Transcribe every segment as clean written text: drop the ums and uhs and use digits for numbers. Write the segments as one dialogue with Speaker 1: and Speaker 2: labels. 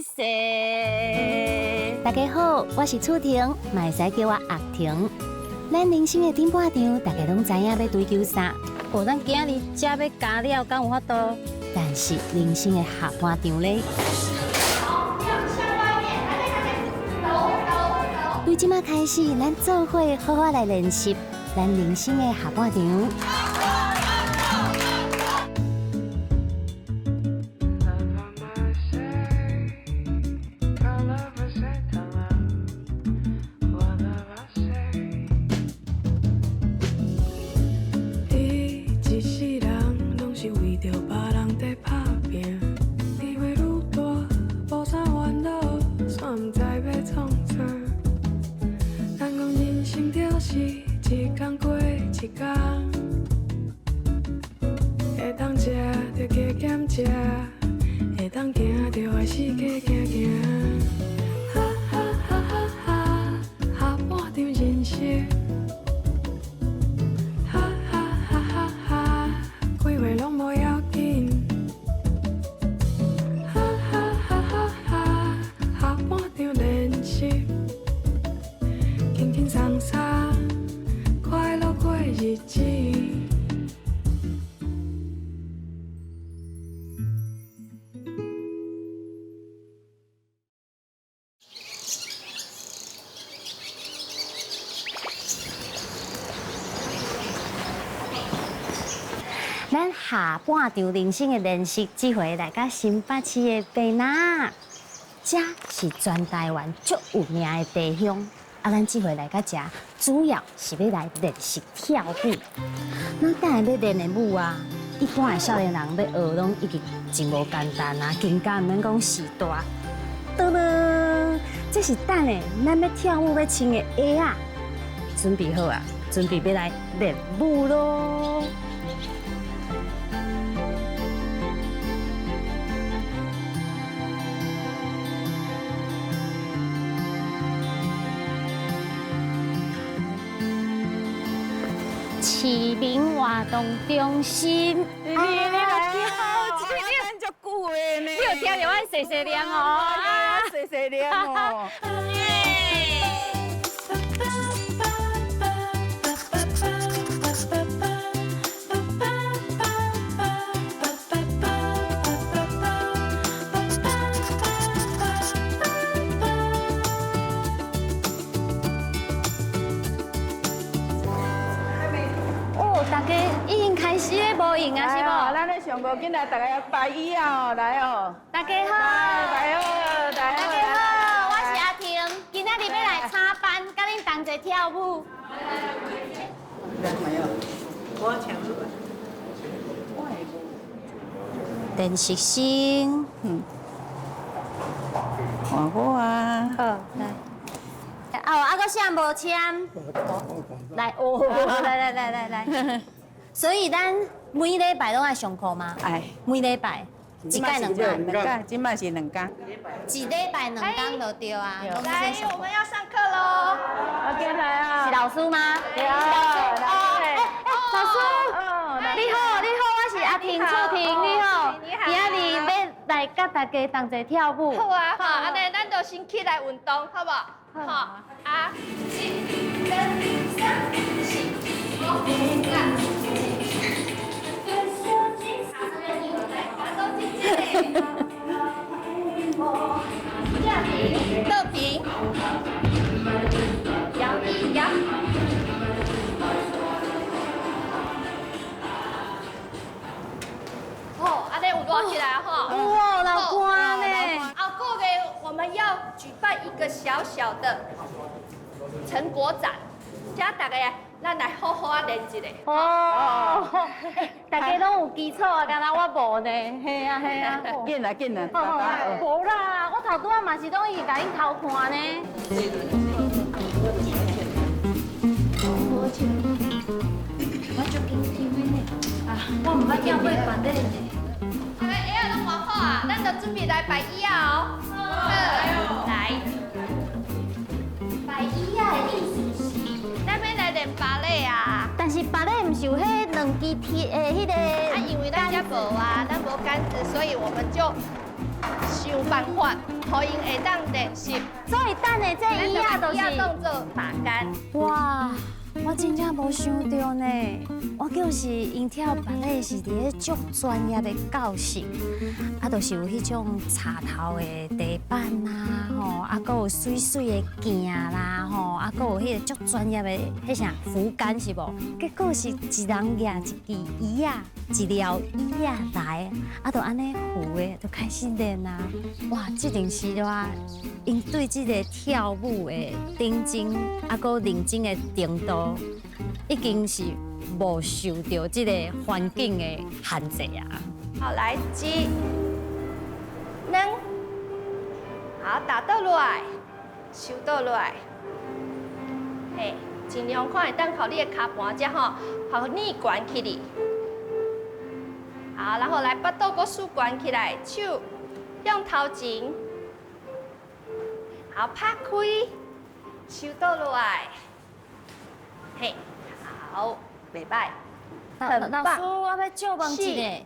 Speaker 1: 势。
Speaker 2: 大家好，我是楚婷，嘛会使叫我阿婷。咱人生的顶半场，大家拢知影要追求啥，
Speaker 1: 咱今日才要加料，敢有法度？
Speaker 2: 但是人生的下半场咧，由即马开始，咱做伙好好来练习咱人生的下半场。咱下半场人生的练习，这回来到新北市的白南，这是全台湾最有名的地乡。咱这回来到这，主要是要来练习跳舞。咱等下要练的舞啊，一般的少年人要学，拢已经真无简单啊，更加唔免讲时大。噔噔，这是等下咱要跳舞要穿的鞋啊，准备好啊，准备要来练舞咯。市民活动中心，
Speaker 1: 你来跳，这练足久的呢。你有听到我细细念哦？
Speaker 3: 细细念哦。
Speaker 2: 大家已经开始咧无用啊，是无？
Speaker 3: 咱咧上无紧来，大家摆椅啊，来哦。
Speaker 2: 大家好，
Speaker 3: 来好，
Speaker 2: 大家好，我是阿婷，今仔日要来插班，甲恁同齐跳舞。
Speaker 3: 我抢入来。
Speaker 2: 练习生，
Speaker 3: 换我啊。
Speaker 2: 好，来。哦，啊，搁啥无签？来，哦，来。所以咱每礼拜拢爱上课吗？
Speaker 3: 哎，
Speaker 2: 每礼拜一届两天，
Speaker 3: 今摆是2天。
Speaker 2: 一礼拜2天就对啊。
Speaker 1: 来，我们要上课喽。
Speaker 3: OK，来啊。
Speaker 2: 是老师吗？
Speaker 3: 对啊。
Speaker 2: 老师，你好，我是阿婷，楚婷，你好。今仔日要来甲大家同齐跳舞。
Speaker 1: 好啊，好，安尼咱就先起来运动，好不好？好啊，1、2、3、4、5、6、7。乐平，摇一摇。哦，安尼有热起来哈。
Speaker 2: 哇，老乖呢。
Speaker 1: 啊，各位，我们要举办一个小小的成果展，请大家咱来好好啊练一下。
Speaker 2: 哦，大家拢有基础啊，敢若我无呢。嘿啊。
Speaker 3: 紧来，
Speaker 2: 无啦，我头拄仔嘛是拢伊甲恁偷看呢。我就紧张呢。啊，我唔捌叫过办的呢。
Speaker 1: 大家鞋啊拢换好啊，咱就准备来摆椅啊哦。来，摆椅啊的意思是，咱要来练芭蕾啊。
Speaker 2: 但是芭蕾唔是有迄2支铁的迄个？
Speaker 1: 因为咱遮无啊，咱无杆子，所以我们就想办法，互因会当练习。
Speaker 2: 所以等的这椅啊，都
Speaker 1: 伊啊
Speaker 2: 是
Speaker 1: 当做打杆。
Speaker 2: 哇，我真正无想到呢。我就是因跳芭蕾是伫咧足专业的教室，啊，就是有迄种插头的地板啦，吼，啊，搁有水水的镜啦，吼，啊，搁有迄个足专业的迄啥扶杆是无？结果是一人举一支椅啊，一条椅啊来，啊，就安尼扶的，就开始练啊。哇，这阵时的话，因对这个跳舞的顶真，啊，搁认真的程度，已经是无受到这个环境的限制啊。
Speaker 1: 好，来一、两，好，打倒落来，收倒落来，嘿，尽量看会当靠你的脚盘才吼，互你悬起哩。好，然后来巴肚搁竖悬起来，手向头前，好，拍开，收倒落来，嘿，好，袂歹。很棒
Speaker 2: 老师，我要借问一个，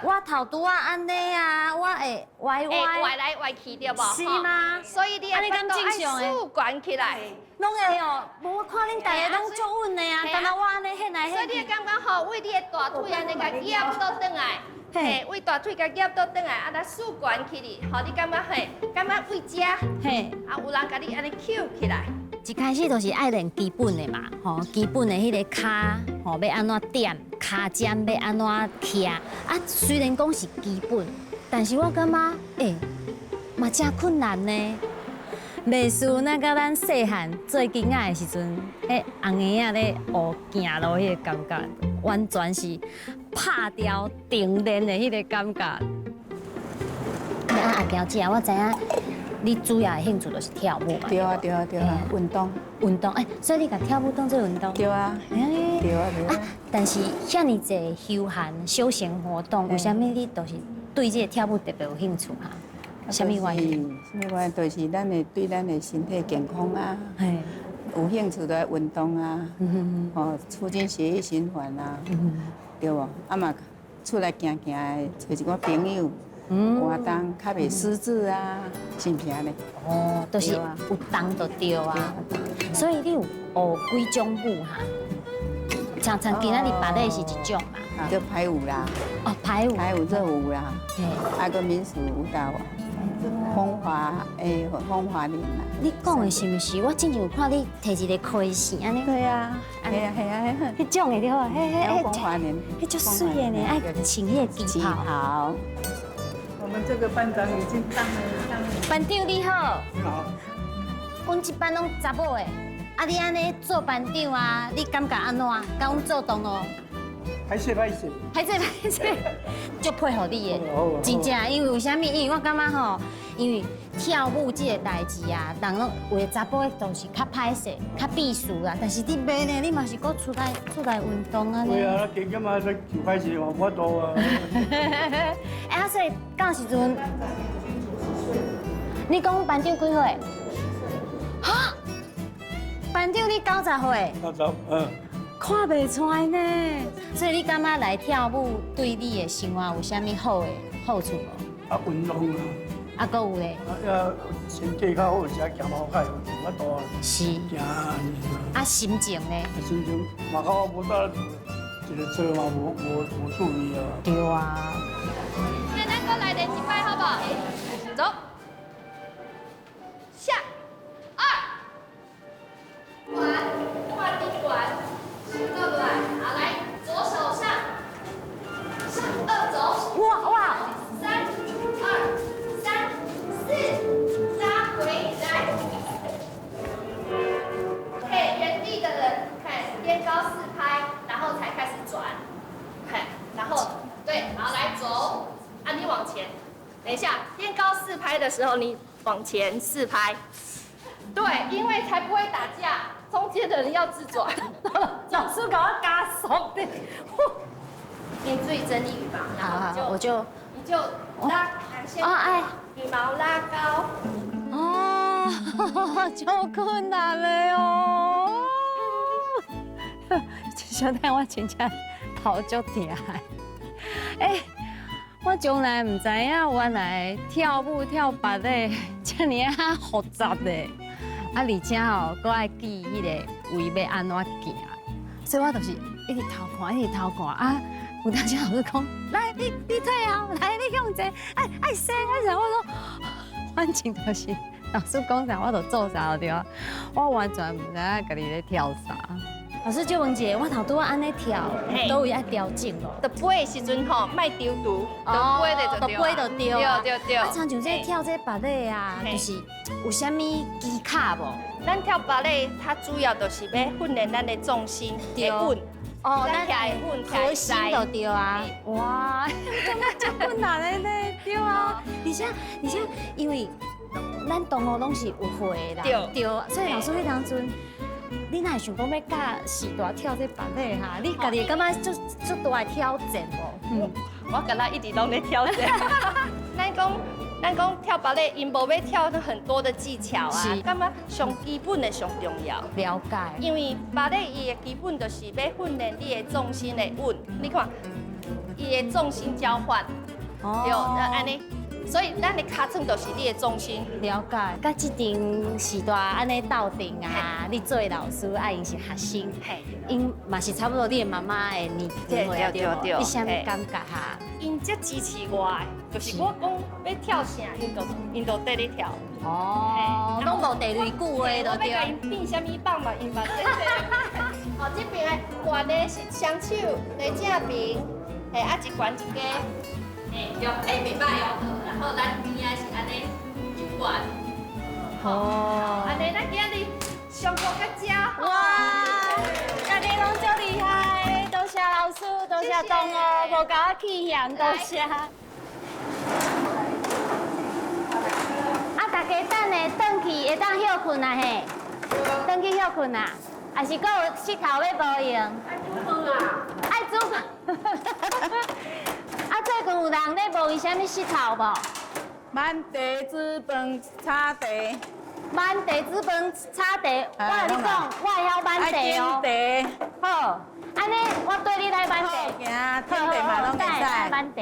Speaker 2: 我头拄啊安尼啊，我会歪
Speaker 1: 会
Speaker 2: 歪，
Speaker 1: 歪来歪去对无？
Speaker 2: 是吗？
Speaker 1: 所以你的巴肚爱竖悬起来。
Speaker 2: 拢会哦，无我看恁大家拢足稳的啊，敢若我安尼现来
Speaker 1: 所以
Speaker 2: 现去。
Speaker 1: 你感觉吼，为你的大腿安尼甲夹倒转来，嘿，为大腿甲夹倒转来，啊，来竖悬起哩，吼，你感觉嘿，感觉为遮，
Speaker 2: 嘿，
Speaker 1: 啊，有人甲你安尼翘起来，
Speaker 2: 一开始就是爱练基本的嘛，吼，基本的迄个骹，吼，要安怎点，骹尖要安怎徛。啊，虽然讲是基本，但是我感觉，嘛真困难呢。袂输那甲咱细汉做囡仔的时阵，迄红鞋仔咧学行路迄个感觉，完全是拍掉定练的迄个感觉。阿娇姐，我知影你主要的兴趣就是跳舞嘛。
Speaker 3: 对啊，对啊，对啊，运动。
Speaker 2: 运动，所以你甲跳舞当做运动。
Speaker 3: 对啊，对啊，对啊。
Speaker 2: 但是遐尼济休闲休闲活动，为什么你就是对这个跳舞特别有兴趣哈？什么原因？
Speaker 3: 什么原因？就是咱的对咱的身体健康啊，
Speaker 2: 嘿，
Speaker 3: 有兴趣就来运动啊，哦，促进血液循环啊，对无？啊嘛，出来行行的，找一个朋友，活动较袂失智啊，是毋是安尼？
Speaker 2: 哦，就是有动就对啊。所以你有学几种舞哈？像今仔日芭蕾是一种嘛？
Speaker 3: 叫排舞啦，
Speaker 2: 哦，排舞。
Speaker 3: 排舞热舞啦，
Speaker 2: 嘿，
Speaker 3: 还个民俗舞蹈，风华林啦。
Speaker 2: 你讲的是毋是？我之前有看你摕一个开线安尼。
Speaker 3: 对啊，系啊，系啊，
Speaker 2: 迄种的对啊，
Speaker 3: 有风华林，
Speaker 2: 迄足水的呢，爱穿迄个旗袍。
Speaker 3: 好。
Speaker 4: 我们这个班长已经当了。
Speaker 2: 班长你好，
Speaker 4: 你好，
Speaker 2: 阮一班拢查某的，啊你安尼做班长啊，你感觉安怎？甲阮做同哦？
Speaker 4: 拍摄。
Speaker 2: 歹势，足配合你的，真正，因为为虾米？因为我感觉吼，因为跳舞这个代志啊，人拢为查甫的都是较歹势、较避暑啦。但是你袂呢，你嘛是搁出来运动啊。
Speaker 4: 对啊，加减啊，就开始嘛，我多啊。
Speaker 2: 啊，所以到时阵，你讲班长几岁？哈？班长你90岁？看袂出来呢。所以你感觉来跳舞对你的生活有啥物好处无？
Speaker 4: 啊，运动啊。
Speaker 2: 啊，搁有咧。
Speaker 4: 啊，身体较好，时啊行路较有较多啊。
Speaker 2: 是。
Speaker 4: 行啊。
Speaker 2: 啊，心情呢？
Speaker 4: 心情嘛较无得，一个做嘛无趣味啊。
Speaker 2: 对啊。
Speaker 1: 那咱搁来练一摆好不好？走，下2，管地管，收倒落来，好来，左手上2走，
Speaker 2: 哇
Speaker 1: ，3、2、3、4，拉回来。OK，原地的人看颠高4拍，然后才开始转，看，然后对，好来走，啊你往前，等一下颠高4拍的时候，你往前4拍，对，因为才不会打架，中间的人要自转。
Speaker 2: 老师搞我加速的。
Speaker 1: 你注意整理羽毛，然后
Speaker 2: 好，我就
Speaker 1: 你就拉，先羽毛拉高。
Speaker 2: 哦，超困难的哦。小弟我真正头足痛的。从来唔知影原来跳舞跳芭蕾这么啊复杂的，而且搁爱记迄个位要安怎行，所以我就是一直偷看，一直偷看啊。有当时老师讲，来你退后，来你向前，爱升爱升，我说，反正就是老师讲啥我就做啥就对啊，我完全唔知影家己咧跳啥。老师就问一下，我头拄仔安尼跳，都有爱调整咯。
Speaker 1: 就飞的时阵吼，莫丢毒，就飞的就对。
Speaker 2: 飞就对啊。
Speaker 1: 对。
Speaker 2: 啊，像这跳这芭蕾啊，就是有啥物技巧无？
Speaker 1: 咱跳芭蕾，它主要就是要训练咱的重心会稳。
Speaker 2: 哦，
Speaker 1: 咱徛会稳，
Speaker 2: 核心就对啊。哇，真困难的呢，对啊。而且，因为咱同学拢是有会的啦，对，所以老师迄当阵。你哪会想讲要教时大跳这芭蕾哈？你家己感觉足大的挑战无？
Speaker 1: 我感觉一直拢在挑战。咱讲跳芭蕾，因无要跳很多的技巧啊，感觉上基本的上重要。
Speaker 2: 了解。
Speaker 1: 因为芭蕾伊的基本就是要训练你的重心的稳，你看，伊的重心交换，对，安尼。所以咱的尻川就是你的重心。
Speaker 2: 了解。甲这阵时代安尼斗阵啊，你作为老师，啊，因是学生，因嘛是差不多你的妈妈的年龄岁对，你啥物感觉哈？
Speaker 1: 因这支持我的，就是我讲要跳啥，因就缀咧跳。
Speaker 2: 哦，拢无第二句话就对。
Speaker 1: 我要甲因变啥物棒嘛，因嘛在这。哦，这边的悬的是双手在正边，啊一悬一低。对，袂歹哦。然后咱边仔是安尼一关。
Speaker 2: 哦。
Speaker 1: 安尼咱今日上课到这。
Speaker 2: 哇！大家拢足厉害，多谢老师，多谢同学，无甲我气嫌，多谢。啊，大家等下转去会当休困啊嘿，转去休困啊，还是搁有膝头要无用？爱煮饭啊！爱煮饭。啊，最近有人咧无伊啥物膝头无？
Speaker 3: 满地煮饭炒茶。
Speaker 2: 满地煮饭炒茶，我甲你讲，我会晓满地哦。好，安尼我对你来满地。
Speaker 3: 行，天地嘛拢会使。
Speaker 2: 满地。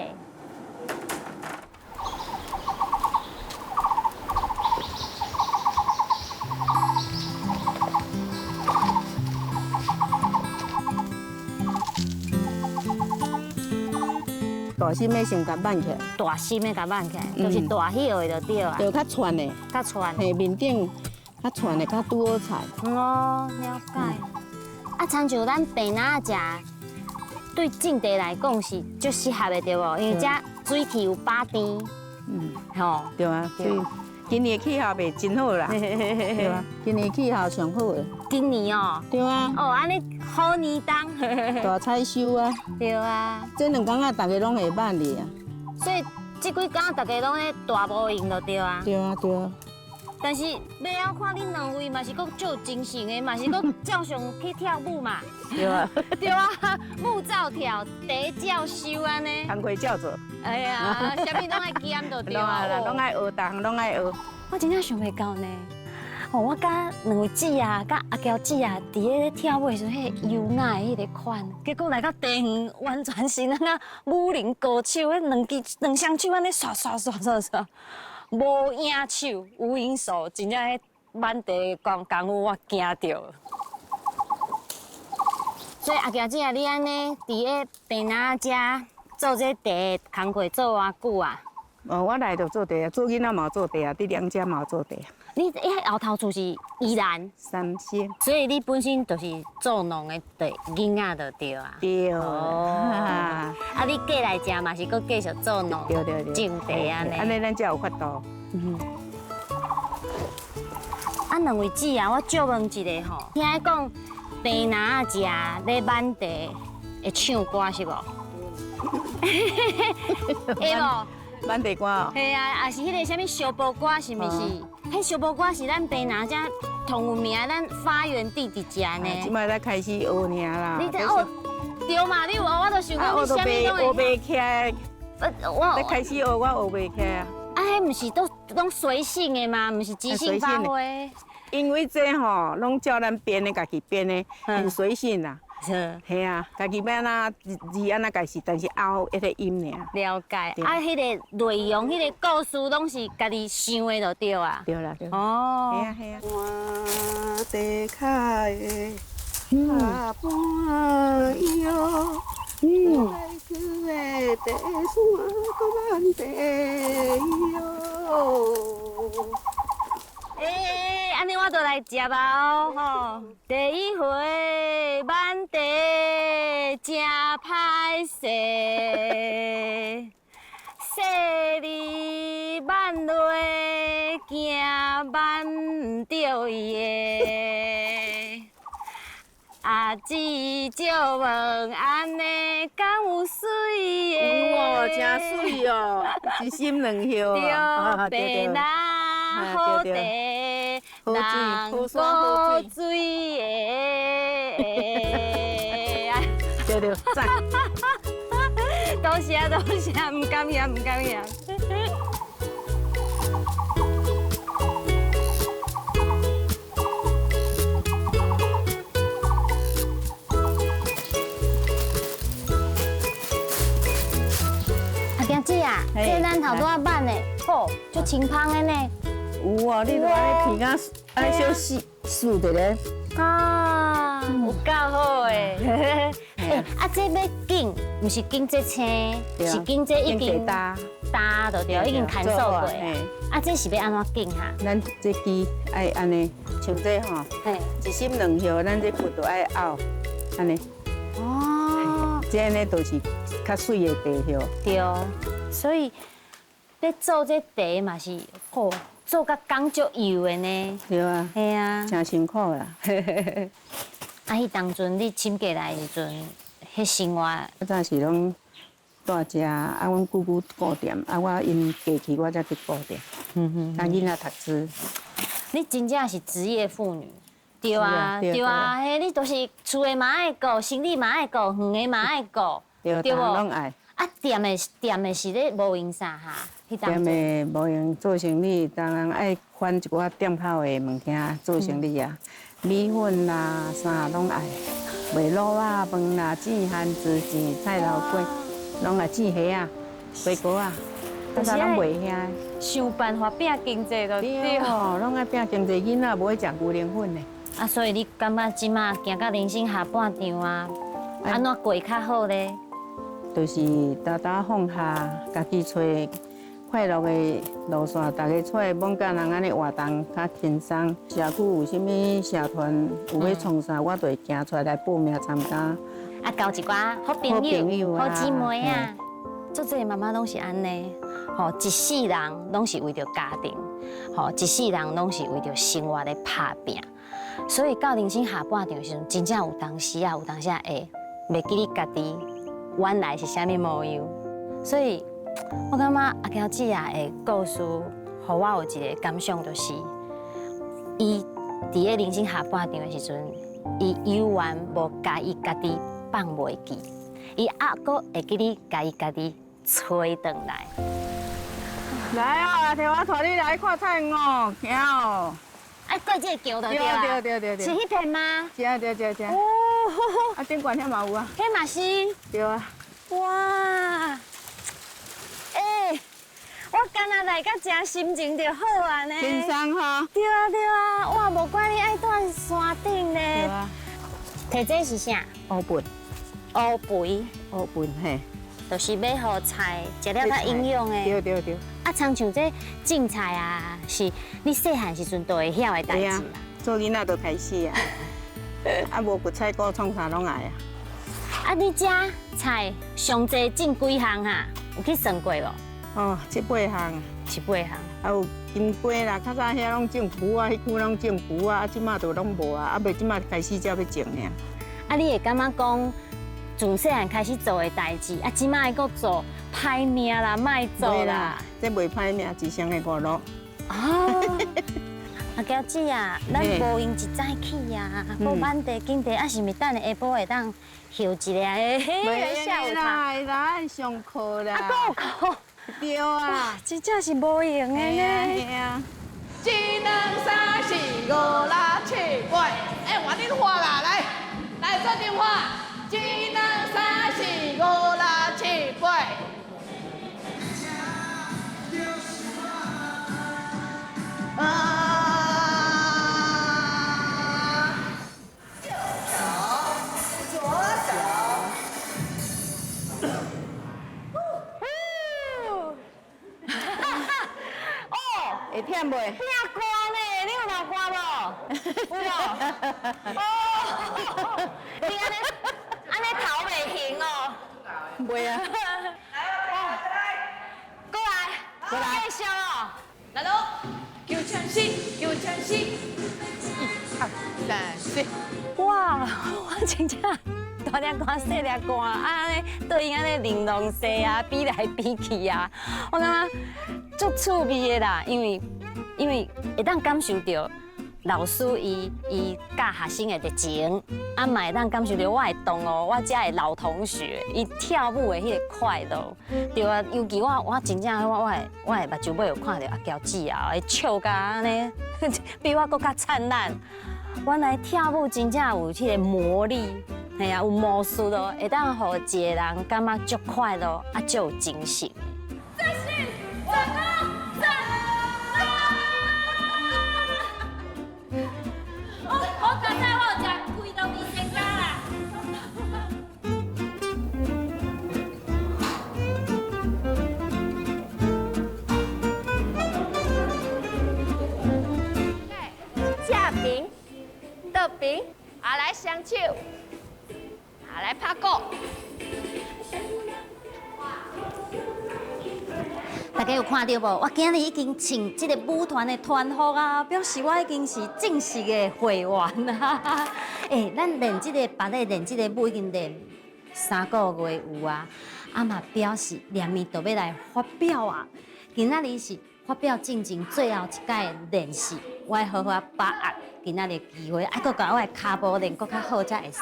Speaker 3: 大心要先甲挽起来，
Speaker 2: 大心的甲挽起来，就是大叶的就对啊。
Speaker 3: 就较串的，
Speaker 2: 较串。
Speaker 3: 嘿，面顶较串的，较拄好菜。
Speaker 2: 哦，了解。啊，亲像咱平仔食，对种地来讲是足适合的，对无？因为这水气有把甜。吼，
Speaker 3: 对啊，所以今年气候袂真好啦，对啊，今年气候上好的。
Speaker 2: 今年哦。
Speaker 3: 对啊。
Speaker 2: 哦，安尼好年冬。
Speaker 3: 大采收啊。
Speaker 2: 对啊。
Speaker 3: 这2天啊，大家拢会挽哩啊。
Speaker 2: 所以这几天大家拢咧大无闲就对啊。
Speaker 3: 对啊，对啊。
Speaker 2: 但是要看恁两位嘛是阁足有精神的，嘛是阁照常去跳舞嘛。
Speaker 3: 对啊。
Speaker 2: 对啊，舞照跳，茶照收安尼。
Speaker 3: 工课照做。
Speaker 2: 哎呀，啥物拢爱兼就对啊。
Speaker 3: 拢爱学，逐项拢爱学。
Speaker 2: 我真正想袂到呢。哦，我甲两位姊啊，甲阿娇姊啊，伫咧跳舞的时候，迄优雅的迄个款，结果来到地园，完全是那个武林高手，迄两双手安尼刷，无影手，无影手，真正迄满地功夫我惊到。所以阿娇姊啊，你安尼伫咧平仔遮做这茶工课做偌久啊？
Speaker 3: 哦，我来就做茶啊，做囡仔嘛有做茶啊，伫两家嘛有做茶。
Speaker 2: 你后头厝是宜兰
Speaker 3: 三星，
Speaker 2: 所以你本身就是做农的，对囡仔就对啊。
Speaker 3: 对
Speaker 2: 哦。啊，你过来食嘛是搁继续做农，
Speaker 3: 对，
Speaker 2: 种地安尼。
Speaker 3: 安尼咱才有法度。
Speaker 2: 啊，两位姊啊，我借问一下吼，听讲平南仔食咧满地会唱歌是无？会无？
Speaker 3: 满地歌哦。
Speaker 2: 系啊，也是迄个啥物小步歌是毋是？迄小步歌是咱平南遮同有名，咱发源地伫遮呢。
Speaker 3: 即摆才开始学尔啦。
Speaker 2: 你学对嘛？你有我都想讲你啥物拢
Speaker 3: 学袂起来。
Speaker 2: 我
Speaker 3: 开始学，我学袂起来。
Speaker 2: 啊，迄毋是都拢随性的嘛，毋是即兴发挥。
Speaker 3: 因为这吼，拢叫咱编的，家己编的，很随性啦。
Speaker 2: 是
Speaker 3: 嘿啊，家己要哪字安那家是，但是凹迄个音尔。
Speaker 2: 了解。
Speaker 3: 对
Speaker 2: 啊，迄个内容、迄个故事拢是家己想的就对啊。
Speaker 3: 对啦对啦。
Speaker 2: 哦。
Speaker 3: 嘿啊嘿啊。我地卡的下半夜，来去的地山个万地哟。
Speaker 2: 安尼我就来食吧吼。第一回满地真歹势，细里挽落行挽着伊的。阿姊借问安尼敢有水的？
Speaker 3: 有哦，真水哦，一心两叶
Speaker 2: 着白那好地，人过水的。
Speaker 3: 对对，赞。
Speaker 2: 多谢多谢，唔敢嫌唔敢嫌。阿姐啊，这咱头拄仔挽的，好，足清芳的呢。
Speaker 3: 有哦，你著安尼皮啊，安尼小竖着咧。
Speaker 2: 啊，有够好诶！这要紧，毋是紧这青，是紧这已经搭就对，已经砍瘦过。这是要安怎紧哈？
Speaker 3: 咱这支爱安尼，像这吼，一心两叶，咱这骨都爱拗，安尼。哦。这安尼就是较水的地叶。
Speaker 2: 对，所以要做这茶嘛是好。做甲工足油的呢，
Speaker 3: 对啊，
Speaker 2: 系啊，
Speaker 3: 真辛苦啦。
Speaker 2: 迄当阵你请过来的时阵，迄生活，
Speaker 3: 我早是拢大只，啊，阮姑姑顾店，啊，我因过去我才去顾店。啊，囡仔读书。
Speaker 2: 你真正是职业妇女，对啊，对啊，迄你都是厝的嘛爱顾，生理嘛爱顾，远的嘛爱顾，
Speaker 3: 对无？拢爱。
Speaker 2: 啊，店的是咧无用啥哈？
Speaker 3: 店的无用做生意，当然爱翻一寡店口的物件做生意啊，米粉啦啥拢爱，卖卤啊、饭啦、煮番薯钱、菜头粿，拢爱煮虾啊、水果啊，啊啥拢卖遐。
Speaker 2: 想办法拼经济就
Speaker 3: 对哦，拢爱拼经济，囡仔无爱食牛奶粉的。
Speaker 2: 啊，所以你感觉即马行到人生下半场啊，安怎过较好咧？
Speaker 3: 就是大大放下，家己找快乐的路线，大家出来罔甲人安尼活动较轻松。社区有啥物社团有要创啥，我就会行出来报名参加。
Speaker 2: 啊，交一寡好朋友、好姊妹啊，做这妈妈拢是安尼，吼，一世人拢是为着家庭，吼，一世人拢是为着生活咧打拼。所以到人生下半场时阵，真正有当时会袂记你家己。原来是啥物模样，所以我感觉阿娇姐啊的故事，互我有一个感想，就是伊伫个人生下半场的时阵，伊永远无甲伊家己放袂记，伊还阁会记你甲伊家己吹转来。
Speaker 3: 来啊，摕我带你来看菜哦，行哦。
Speaker 2: 哎，过这个桥就对啊。
Speaker 3: 对。是
Speaker 2: 迄片吗？
Speaker 3: 是啊，对。哦。啊，顶悬遐嘛有啊。
Speaker 2: 迄嘛是。
Speaker 3: 对啊。
Speaker 2: 哇！我今仔来甲食，心情就好啊呢。
Speaker 3: 轻松吼。
Speaker 2: 对啊，哇，无怪你爱住山顶呢。
Speaker 3: 对啊。
Speaker 2: 摕这是啥？
Speaker 3: 乌肥。
Speaker 2: 乌肥
Speaker 3: 嘿。
Speaker 2: 就是要互菜食了较营养的。
Speaker 3: 对。
Speaker 2: 啊，像这种菜啊，是你细汉时阵都会晓的代志啦。
Speaker 3: 做囡仔就开始啊。啊，无骨菜糕创啥拢爱啊。
Speaker 2: 啊，你遮菜上济种几项哈？有去算过无？
Speaker 3: 哦，7、8项。
Speaker 2: 7、8项。
Speaker 3: 还有金瓜啦，较早遐拢种蒲啊，迄区拢种蒲啊，啊，即马都拢无啊，啊，袂即马开始才要种呢。
Speaker 2: 啊，你会感觉讲？从细汉开始做的代志，啊，即摆搁做歹命啦，卖做啦，
Speaker 3: 这袂歹命，一双的5路。
Speaker 2: 哦，阿娇姐啊，咱无用一早起啊，过满地景地，啊，是毋是等下下晡会当休一下？
Speaker 3: 袂下午茶来上课啦。啊，
Speaker 2: 有课。
Speaker 3: 对啊。
Speaker 2: 真正是无用的呢。
Speaker 5: 1、2、3、4、5、6、7、8，哎，换恁画啦，来。
Speaker 1: 来做电话，一二三四五六七八。
Speaker 3: 会忝袂？
Speaker 2: 听歌呢，你有听歌无？有无？哦，你安尼头袂行哦。
Speaker 3: 袂啊。
Speaker 2: 过来，继续哦。
Speaker 1: 来喽，九千四，九千四，一二三四。
Speaker 2: 哇，我真正大粒汗、细粒汗，安尼对因安尼玲珑色啊，比来比去啊，我感觉足趣味的啦，因为会当感受到老师伊教学生的热情，啊嘛会当感受到我的同学，我遮的老同学伊跳舞的迄个快乐，对啊，尤其我真正我的目睭尾有看到阿娇姐啊，伊笑甲安尼，比我搁较灿烂。原来跳舞真正有迄个魔力，系啊，有魔术咯，会当互一个人感觉足快乐，啊，足有精神。
Speaker 1: 这是我的哦，好刚才我有食贵到米线干啦。架饼。的饼，啊来双手，啊来拍鼓。
Speaker 2: 大家有看到无？我今日已经穿这个舞团的团服啊，表示我已经是正式的会员啊。咱练这个芭蕾，练这个舞已经练3个月有啊，啊嘛表示连面就要来发表啊。今仔日是发表进前最后一届的练习，我要好好把握今仔日的机会，还佫把我的骹步练佫较好才会使。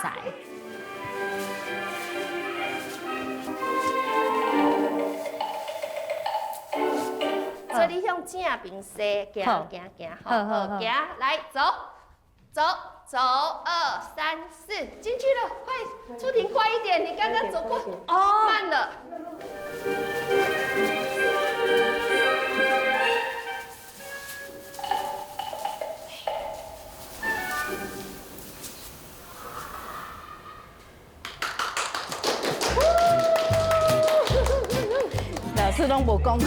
Speaker 1: 所以你向正边西行，好好行，来走，走2、3、4，进去了，快，出庭快一点，你刚刚走过，哦，慢了。
Speaker 3: 老师拢无讲。
Speaker 2: 哇，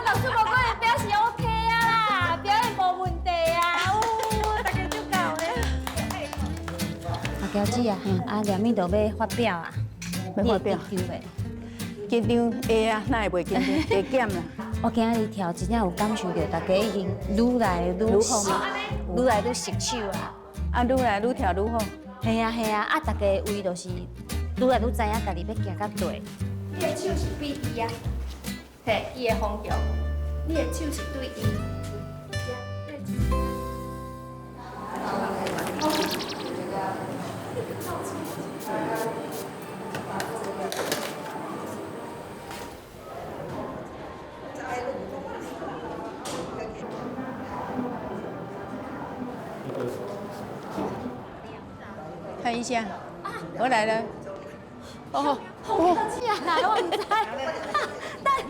Speaker 2: 老师无讲的表示 OK 啊啦，表演无问题啊，大家足够咧。阿娇姐啊，啊连面都要发表啊，
Speaker 3: 要发表
Speaker 2: 紧张袂？
Speaker 3: 紧张会啊，哪会袂紧张？会减啦。
Speaker 2: 我今日跳真正有感受到，大家已经愈来愈熟，愈来愈熟手啊。
Speaker 3: 啊，愈来愈跳愈好。
Speaker 2: 系啊系啊，啊大家为就是愈来愈知影家己要行到对。
Speaker 1: 你的手是对伊啊，嘿，伊的方向，你的手是对伊。
Speaker 3: 看一下，我来了。哦，
Speaker 2: 红小姐啊，来我唔知，等下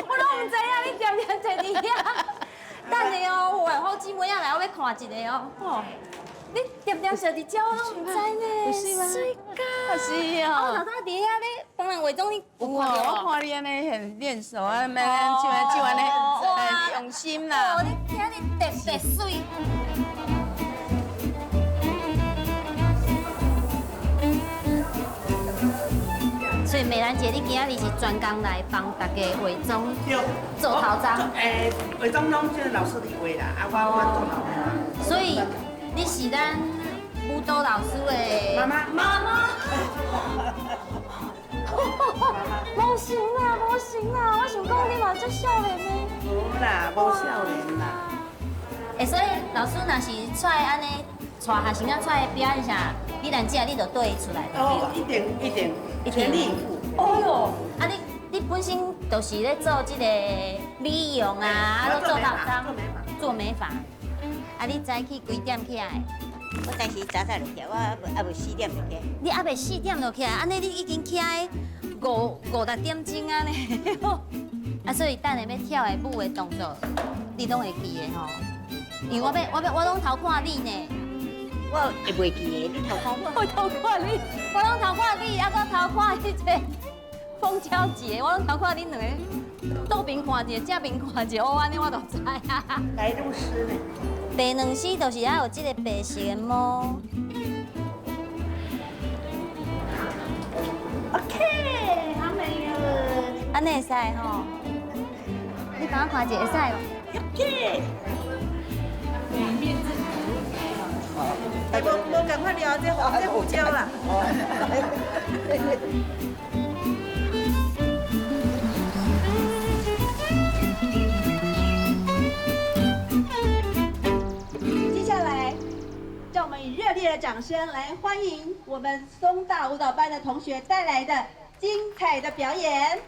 Speaker 2: 我拢唔知啊，你点点坐伫遐？等下哦，有诶好姊妹仔来，我要看一个哦。哦，你点点坐伫遮，我拢唔知呢。
Speaker 3: 是吗？
Speaker 2: 水咖。
Speaker 3: 是
Speaker 2: 我
Speaker 3: 哦。
Speaker 2: 头早伫遐咧帮人化妆，你有
Speaker 3: 哇，
Speaker 2: 看到
Speaker 3: 我看你安尼很练手啊，慢慢就安尼很用心啦。
Speaker 2: 哦，你今日特别水。所以美兰姐，你今仔日是专工来帮大家化妆、做头妆。
Speaker 5: 化妆拢即老师伫画啦，啊我做头发。
Speaker 2: 所以你是咱舞蹈老师的
Speaker 5: 妈妈
Speaker 2: 妈妈。无行啦，无行啦！我想讲你嘛足少年的。
Speaker 5: 无啦，无少年啦。
Speaker 2: 所以老师若是出来安尼带学生出来表演啥，美兰姐你就对伊出来。
Speaker 5: 哦，一定，全力以赴。
Speaker 2: 哦哟，啊你本身就是咧做这个美容啊，啊做头妆、做美发，啊你早起几点起来？
Speaker 6: 我当时早早就起来，我还未4点就起来。
Speaker 2: 你还未4点就起来，安尼你已经起来5、6点钟啊呢。啊，所以等下要跳的舞的动作，你拢会记的吼。因为我拢偷看你呢。
Speaker 6: 我会袂记的，你偷看我。
Speaker 2: 我偷看你，我拢偷看你，还佫偷看迄个凤娇姐，我拢偷看恁两个倒边看一个，正边看一个，我安尼我就知啊。
Speaker 5: 来路师呢？
Speaker 2: 白两丝就是要有这个白色的毛。
Speaker 5: OK， 好美哦。
Speaker 2: 安尼会使吼？你帮我看一个会使无？
Speaker 5: OK。哎，无赶快聊这胡椒啦。
Speaker 7: 接下来，让我们以热烈的掌声来欢迎我们松大舞蹈班的同学带来的精彩的表演。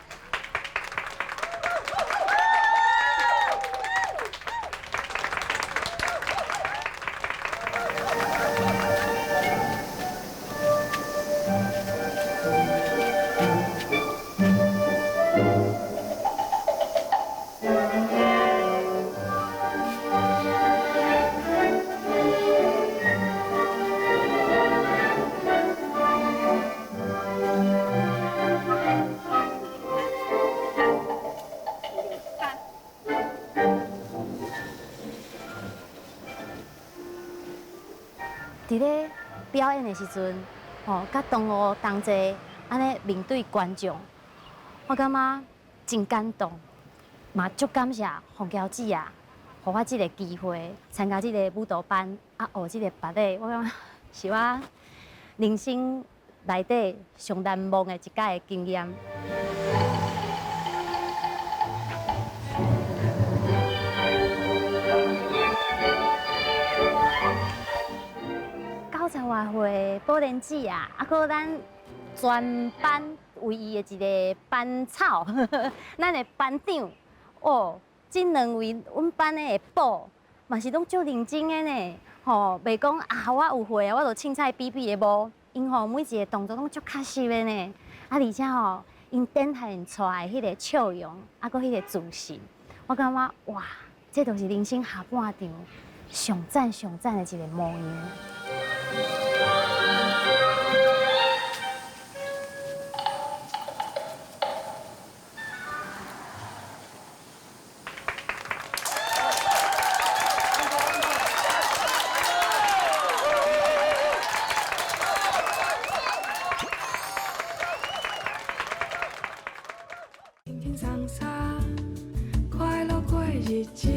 Speaker 2: 伫咧表演的时阵，吼，甲同学同齐安尼面对观众，我感觉真感动，嘛足感谢洪娇姐啊，给我这个机会参加这个舞蹈班，啊学这个芭蕾，我感觉是我人生内底上难忘的一届的经验。9月岁宝莲姐啊，搁咱全班唯一的一个班草，咱的班长哦，这2位阮班的下宝，嘛是拢足认真的呢。吼，袂讲啊，我有会啊，我就凊彩比的无。因吼每一个动作拢足确实的呢。啊，而且吼，因展现出来迄个笑容，啊，搁迄个自信，我感觉哇，这就是人生下半场上赞的一个模样。
Speaker 8: 轻轻松松，快乐过日子。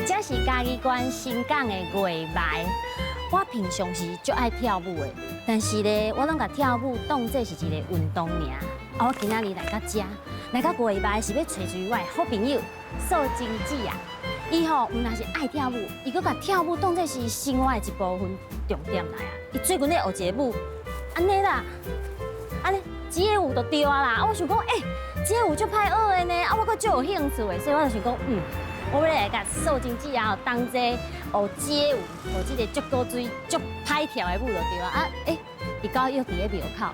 Speaker 2: 这是嘉义县新港的月眉。我平常时就爱跳舞的，但是咧，我拢甲跳舞当做是一个运动尔。啊，我今仔日来到这，来到月眉是要找一位我的好朋友素贞姐啊。伊吼，毋但是爱跳舞，伊搁甲跳舞当做是生活的一部分重点来啊。伊最近咧学一个舞，安尼啦，安尼街舞就对啊啦。啊，我想讲，街舞就歹学的呢，啊，我搁足有兴趣的，所以我就想讲，我要来甲素贞姐啊，同齐学街舞，学这个足高水、足歹跳的舞就对啊。啊，伊到约伫咧庙口，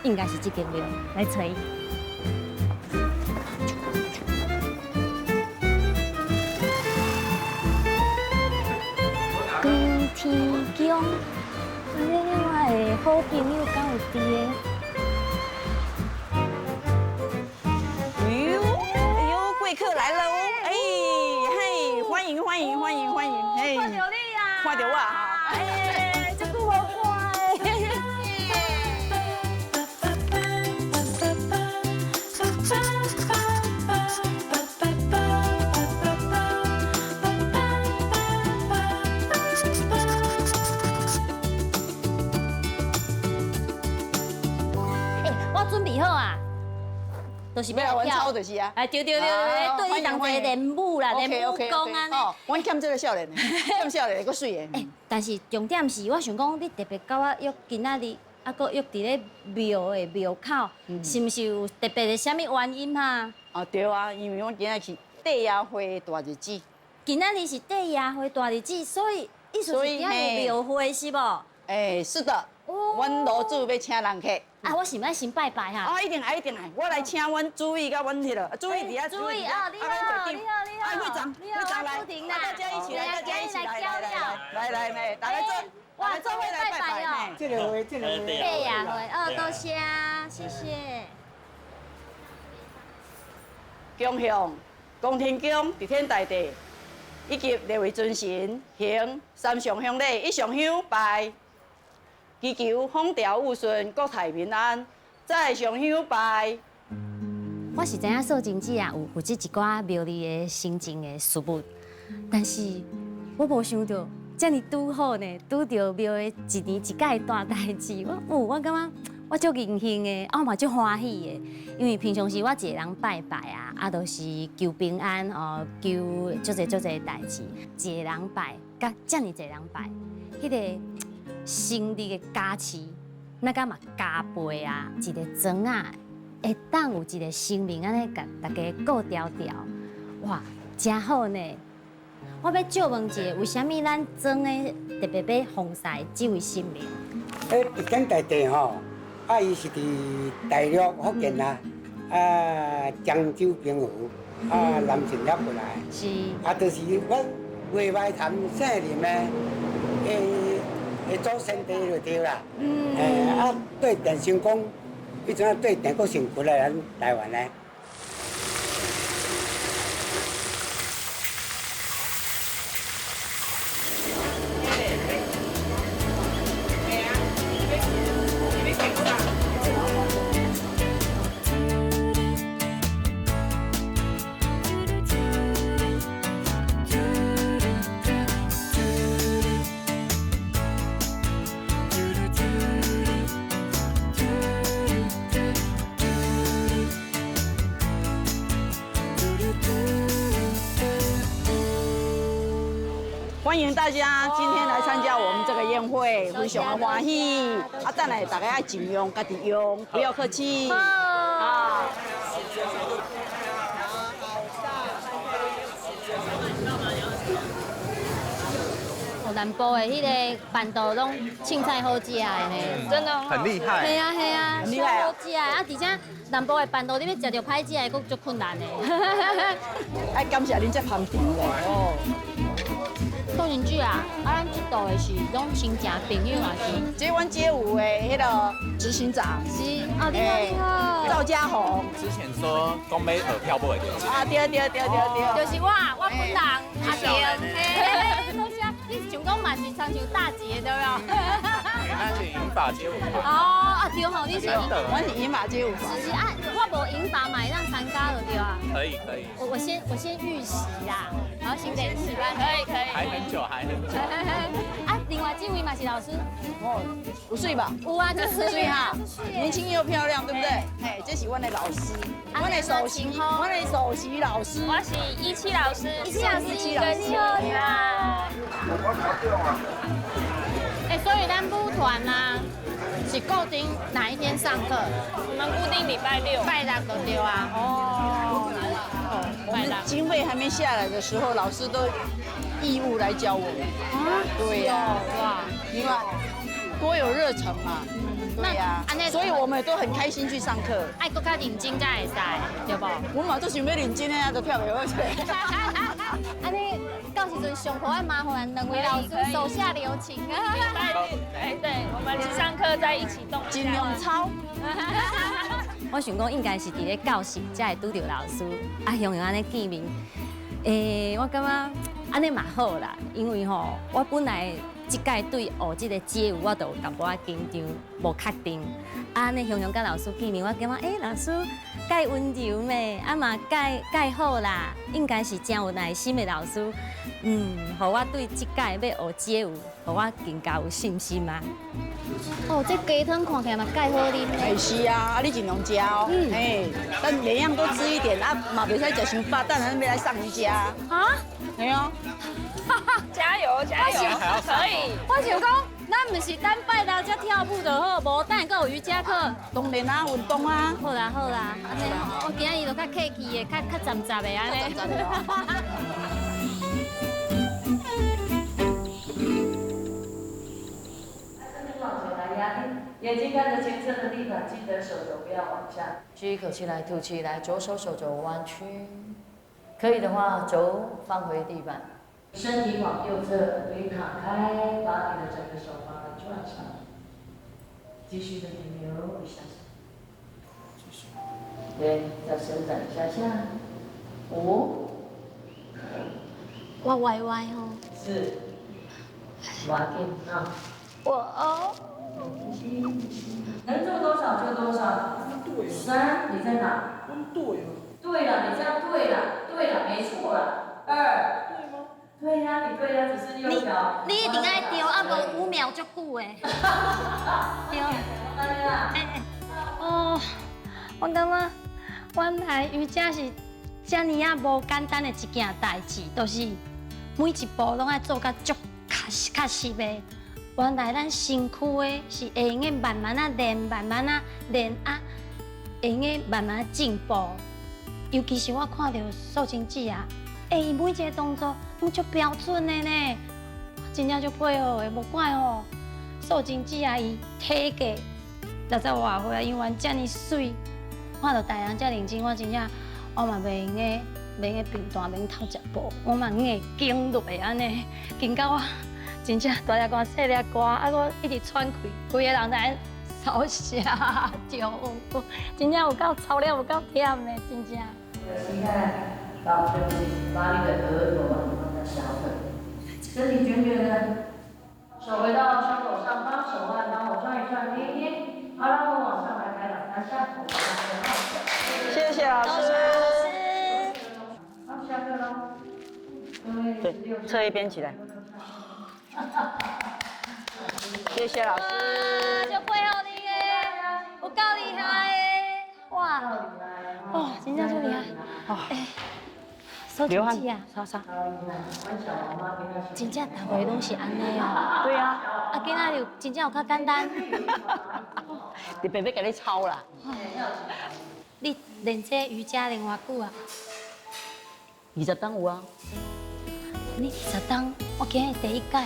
Speaker 2: 应该是这间庙，来找伊。天天宫，我的好朋友敢有伫个？
Speaker 5: 哎呦，贵客来了哦！哎，嘿，欢迎，嘿，
Speaker 2: 看到你啊！
Speaker 5: 看到我哈！
Speaker 2: 哎，这久无看诶。我准备好啊，就是
Speaker 3: 要来玩操就是啊。
Speaker 2: 哎，对，对你当一个练武啦，练武功安尼。
Speaker 3: 哦，阮欠这个少年的，欠少年的，搁水的。
Speaker 2: 哎，但是重点是我想讲，你特别甲我约今仔日，啊，搁约伫咧庙的庙口，是毋是有特别的啥物原因哈？
Speaker 3: 哦，对啊，因为我今仔是帝爷会大日子。
Speaker 2: 今仔日是帝爷会大日子，所以意思是今仔有庙会是无？
Speaker 3: 哎，是的，阮楼主要请人客。
Speaker 2: 啊，我是要先拜拜哈。
Speaker 3: 哦，一定来，一定来，我来请阮主意甲阮迄个，主意伫遐。
Speaker 2: 主意啊，你好，
Speaker 3: 会长来，大家一起来，大家一起来，大家
Speaker 2: 哇，做伙来拜拜哦。
Speaker 4: 这个会，
Speaker 2: 帝爷会，哦，多谢啊，谢谢。
Speaker 3: 恭向公天宫、地天大帝以及列位尊神行三上香礼，一上香拜，祈求风调雨顺、国泰民安；再上香拜。
Speaker 2: 我是知影素贞姐啊有负责一寡庙里的行政的事务，但是我无想到遮尔拄好呢，拄到庙的一年一届的大代志，我感觉我足荣幸的，我嘛足欢喜的，因为平常时我一个人拜拜啊，都是求平安哦，求足侪代志，一个人拜，甲遮尔一个人拜，迄个心力的加持，那甲嘛加倍啊，一个庄啊。会当有一个生命安尼甲大家顾条条，哇，真好呢！我要借问一下，为什么咱庄的特别要奉祀这位神明？
Speaker 9: 地天大帝吼，伊是伫大陆福建啊，漳州平湖南靖遐过来。
Speaker 2: 是。
Speaker 9: 就是我外外谈姓林的祖先地就对啦。对电成功。伊阵对电国成过来咱台湾呢。
Speaker 3: 欢迎大家今天来参加我们这个宴会，非常的欢喜。等下大家要尽量家己用，不要客气。好。
Speaker 2: 南部的迄个板豆拢凊彩好食的呢，真的
Speaker 10: 很厉害。
Speaker 2: 系啊系啊，
Speaker 3: 很厉害
Speaker 2: 好食啊！而且南部的板豆你要食到歹食的，佫足困难的。
Speaker 3: 哎，感谢恁这捧场的哦。
Speaker 2: 宋仁聚啊，咱这道的是拢亲戚朋友啊是。
Speaker 3: 这阮街舞的迄个执行长
Speaker 2: 是，哦你好你好。
Speaker 3: 赵家宏。
Speaker 10: 之前说讲买耳票不会对。
Speaker 3: 对。
Speaker 2: 就是我本人阿婷。多谢。你想讲嘛是常像大姐对不对？
Speaker 10: 那是银发街舞团。
Speaker 2: 哦，对吼，你是。
Speaker 3: 我是银发街舞团。
Speaker 2: 是啊，我无银发嘛，让参加了对啊。
Speaker 10: 可以。
Speaker 2: 我先预习啦，然后先练习吧。可以。
Speaker 10: 还很久。
Speaker 2: 啊，另外这位嘛是老师。
Speaker 3: 哦，5岁吧。
Speaker 2: 有啊，就4岁哈，
Speaker 3: 年轻又漂亮，对不对？哎，这是我的老师，我的首席老师。
Speaker 1: 我是17老师
Speaker 2: ，17老师一个你好。所以咱舞团呢是固定哪一天上课？
Speaker 1: 我们固定礼拜6、
Speaker 2: 拜六都对啊。哦。
Speaker 3: 我们经费还没下来的时候，老师都义务来教我们。
Speaker 2: 啊？
Speaker 3: 对呀。哇，你看多有热忱嘛。对呀。所以我们都很开心去上课。
Speaker 2: 爱更加认真才会使，对不？
Speaker 3: 我嘛都想要认真的，都跳袂好出。
Speaker 2: 安尼到时阵上课要麻烦2位老师手下留情。
Speaker 1: 对，我们去上课再一起动，
Speaker 3: 尽量抄。
Speaker 2: 我想讲应该是伫咧教室才会拄到老师，像安尼见面，我感觉安尼嘛好啦，因为吼，我本来即届对学即个街舞，我都有淡薄仔紧张，无确定。安尼雄甲老师见面，我感觉老师介温柔咩，嘛介好啦，应该是真有耐心的老师。互我对即届要学街舞，互我更加有信心啊。哦，这鸡汤看起来嘛介好啉
Speaker 5: 哎是啊，你尽量吃哦。但每样都吃一点啊，嘛袂使食伤饱，等下要来上瑜伽。
Speaker 2: 啊？
Speaker 5: 系啊。
Speaker 1: 加油加油，可以。
Speaker 2: 我想讲，咱唔是单拜六才跳舞就好，无等下有瑜伽课。
Speaker 5: 当然啊，运动啊。
Speaker 2: 好啦好啦，安尼我今日就较客气的，较站杂的安尼。
Speaker 11: 眼睛看着前侧的地板，记得手肘不要往下。吸一口气来，吐气来，左手手肘弯曲。可以的话，肘放回地板，身体往右侧，腿躺开，把你的整个手把它转上。继续的停留一下。继续。对，再伸展一下下。5。
Speaker 2: 我歪歪吼。
Speaker 11: 4。滑定啊。
Speaker 2: 我
Speaker 11: 能做多少就多少。3，你在哪？对了，你这样对了，没错了。2，对吗？对呀，你对呀，只是右脚。
Speaker 2: 你一定爱对，啊无5秒足久诶。对。哦，我感觉原来瑜伽是遮尔啊无简单的一件代志，就是每一步拢爱做甲足较实的。原来咱身躯的是会用的慢慢啊练，慢慢啊练啊，会用的慢慢进步。尤其是我看到素清姐啊，伊每一个动作拢足标准的呢，真正足配合的。无怪吼，素清姐啊，伊体格60外岁啊，永远遮尔水，看到大人遮认真，我真正我嘛袂用的平淡，袂用偷食步，我嘛用的经落安尼，经到我。真正大只歌、细只歌，啊，我一直喘气，规个人在烧下着，真正有够操了，有够忝的，真正。
Speaker 11: 你看，到对不起，把你的额头放在小腿，身体卷卷的，手回到胸口上方，手腕帮我转一转，捏一捏，好，然后往上来开2、3下，
Speaker 5: 谢谢老师。
Speaker 11: 好，下课喽。
Speaker 5: 对，侧一边起来。谢谢老师。
Speaker 2: 就配合你耶，有够厉害耶！哇，哦，真正足厉害。哦，素清姐啊，啥？真正逐回拢是安尼哦。
Speaker 5: 对啊。
Speaker 2: 啊，今仔日真正有较简单。
Speaker 5: 特别要给你抄啦。
Speaker 2: 你练这瑜伽练偌久啊
Speaker 5: ？20档有啊。
Speaker 2: 你20档，我今日第1届。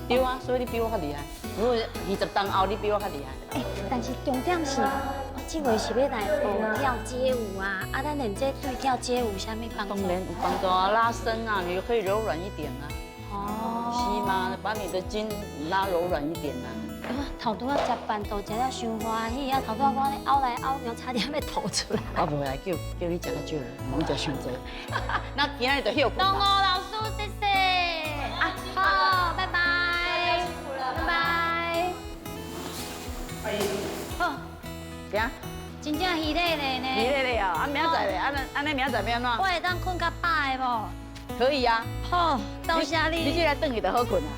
Speaker 5: 对啊，所以你比我较厉害。如果20档后，你比我较厉害。
Speaker 2: 但是重点是，我这回是要来学跳街舞啊！啊，咱练这对跳街舞有啥物帮助？
Speaker 5: 当然有帮助啊，拉伸啊，你可以柔软一点啊。
Speaker 2: 哦。
Speaker 5: 是吗？把你的筋拉柔软一点啊。
Speaker 2: 头拄仔食饭都食了伤欢喜啊！头拄仔我咧拗来拗去，差点要吐出来。
Speaker 5: 我无来叫你食较少，唔食伤济。那今日就休困。
Speaker 2: 东吴老师，谢谢。啊，好，拜拜。辛苦了，拜拜。好。
Speaker 5: 行。
Speaker 2: 真正稀累嘞呢。
Speaker 5: 稀累嘞哦，啊明仔载嘞，安尼明仔载要安怎？
Speaker 2: 我会当困较饱的无？
Speaker 5: 可以啊。
Speaker 2: 好，多谢你。
Speaker 5: 你这来转去就好困啊。